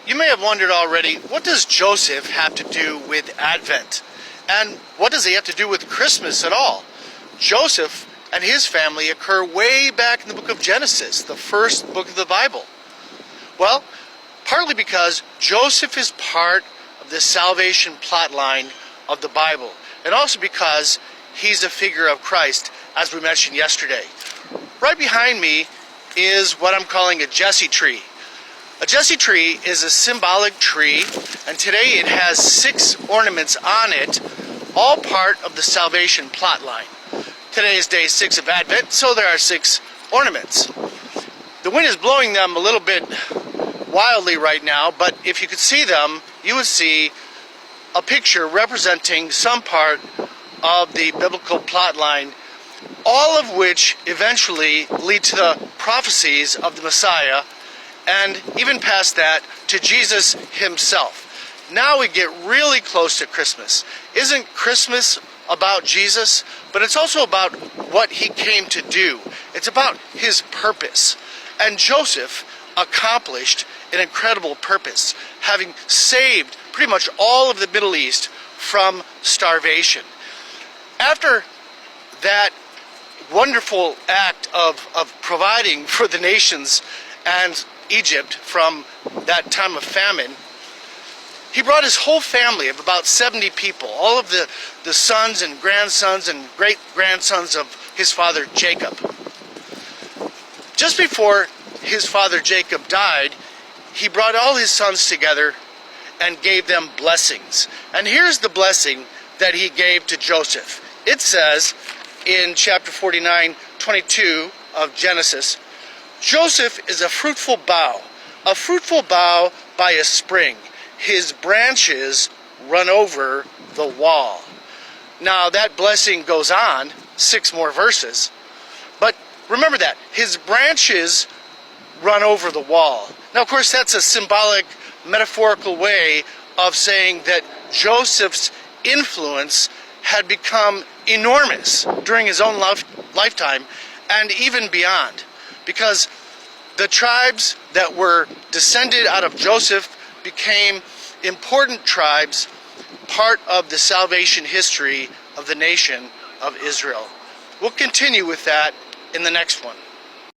You may have wondered already, what does Joseph have to do with Advent? And what does he have to do with Christmas at all? Joseph and his family occur way back in the book of Genesis, the first book of the Bible. Well, partly because Joseph is part of the salvation plotline of the Bible, and also because he's a figure of Christ, as we mentioned yesterday. Right behind me is what I'm calling a Jesse tree. A Jesse tree is a symbolic tree, and today it has 6 ornaments on it, all part of the salvation plotline. Today is day 6 of Advent, so there are 6 ornaments. The wind is blowing them a little bit wildly right now, but if you could see them, you would see a picture representing some part of the biblical plotline, all of which eventually lead to the prophecies of the Messiah, and even past that, to Jesus himself. Now we get really close to Christmas. Isn't Christmas about Jesus? But it's also about what he came to do. It's about his purpose. And Joseph accomplished an incredible purpose, having saved pretty much all of the Middle East from starvation. After that wonderful act of providing for the nations and Egypt from that time of famine, he brought his whole family of about 70 people, all of the sons and grandsons and great-grandsons of his father Jacob. Just before his father Jacob died, he brought all his sons together and gave them blessings. And here's the blessing that he gave to Joseph. It says in chapter 49:22 of Genesis, Joseph is a fruitful bough by a spring. His branches run over the wall. Now that blessing goes on, 6 more verses. But remember that, his branches run over the wall. Now of course that's a symbolic, metaphorical way of saying that Joseph's influence had become enormous during his own lifetime and even beyond. Because the tribes that were descended out of Joseph became important tribes, part of the salvation history of the nation of Israel. We'll continue with that in the next one.